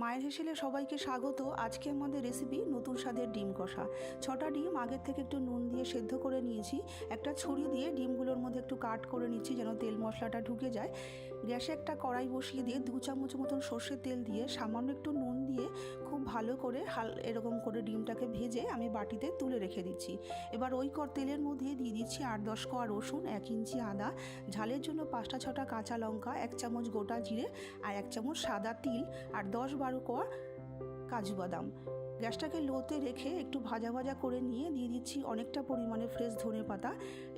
মায়ের হেসেলে সবাইকে স্বাগত। আজকে আমাদের রেসিপি নতুন স্বাদের ডিম কষা। 6টা ডিম আগের থেকে একটু নুন দিয়ে সেদ্ধ করে নিয়েছি। একটা ছুরি দিয়ে ডিমগুলোর মধ্যে একটু কাট করে নিচ্ছি যেন তেল মশলাটা ঢুকে যায়। গ্যাসে একটা কড়াই বসিয়ে দিয়ে 2 চামচ মতন সর্ষের তেল দিয়ে সামান্য একটু নুন দিয়ে খুব ভালো করে এরকম করে ডিমটাকে ভেজে আমি বাটিতে তুলে রেখে দিচ্ছি। এবার ওই তেলের মধ্যে দিয়ে দিচ্ছি 8-10 কোয়া রসুন, 1 ইঞ্চি আদা, ঝালের জন্য 5টা-6টা কাঁচা লঙ্কা, 1 চামচ গোটা জিরে আর 1 চামচ সাদা তিল আর 10-12 কোয়া কাজু বাদাম। গ্যাসটাকে লোতে রেখে একটু ভাজা ভাজা করে নিয়ে দিয়ে দিচ্ছি অনেকটা পরিমাণে ফ্রেশ ধনেপাতা।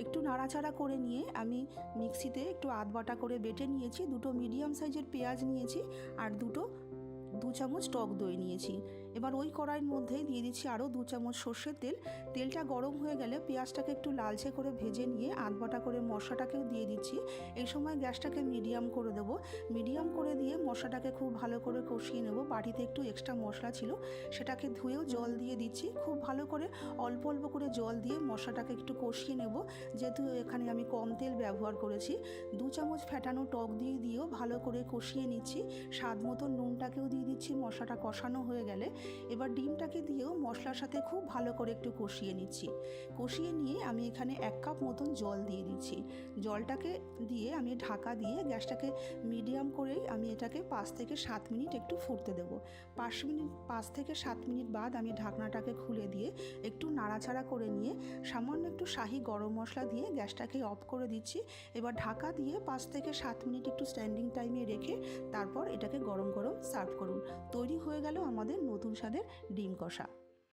একটু নাড়াচাড়া করে নিয়ে আমি মিক্সিতে একটু আধ বাটা করে বেটে নিয়েছি। 2টো মিডিয়াম সাইজের পেঁয়াজ নিয়েছি আর 2 চামচ টক দই নিয়েছি। এবার ওই কড়াইয়ের মধ্যেই দিয়ে দিচ্ছি আরও 2 চামচ সর্ষের তেল। তেলটা গরম হয়ে গেলে পেঁয়াজটাকে একটু লালচে করে ভেজে নিয়ে আধ বাটা করে মশলাটাকেও দিয়ে দিচ্ছি। এই সময় গ্যাসটাকে মিডিয়াম করে দেবো। মিডিয়াম করে দিয়ে মশলাটাকে খুব ভালো করে কষিয়ে নেব। বাটিতে একটু এক্সট্রা মশলা ছিল, সেটাকে ধুয়েও জল দিয়ে দিচ্ছি। খুব ভালো করে অল্প অল্প করে জল দিয়ে মশলাটাকে একটু কষিয়ে নেব। যেহেতু এখানে আমি কম তেল ব্যবহার করেছি, 2 চামচ ফেটানো টক দিয়েও ভালো করে কষিয়ে নিচ্ছি। স্বাদ মতো নুনটাকেও দিয়ে দিচ্ছি। মশলাটা কষানো হয়ে গেলে এবার ডিমটাকে দিয়েও মশলার সাথে খুব ভালো করে একটু কষিয়ে নিচ্ছি। কষিয়ে নিয়ে আমি এখানে 1 কাপ মতন জল দিয়ে দিচ্ছি। জলটাকে দিয়ে আমি ঢাকা দিয়ে গ্যাসটাকে মিডিয়াম করেই আমি এটাকে 5 থেকে 7 মিনিট একটু ফুটতে দেবো। 5 থেকে 7 মিনিট বাদ আমি ঢাকনাটাকে খুলে দিয়ে একটু নাড়াচাড়া করে নিয়ে সামান্য একটু শাহি গরম মশলা দিয়ে গ্যাসটাকে অফ করে দিচ্ছি। এবার ঢাকা দিয়ে 5 থেকে 7 মিনিট একটু স্ট্যান্ডিং টাইমে রেখে তারপর এটাকে গরম গরম সার্ভ করুন। তৈরি হয়ে গেল আমাদের নতুন স্বাদের ডিম কষা।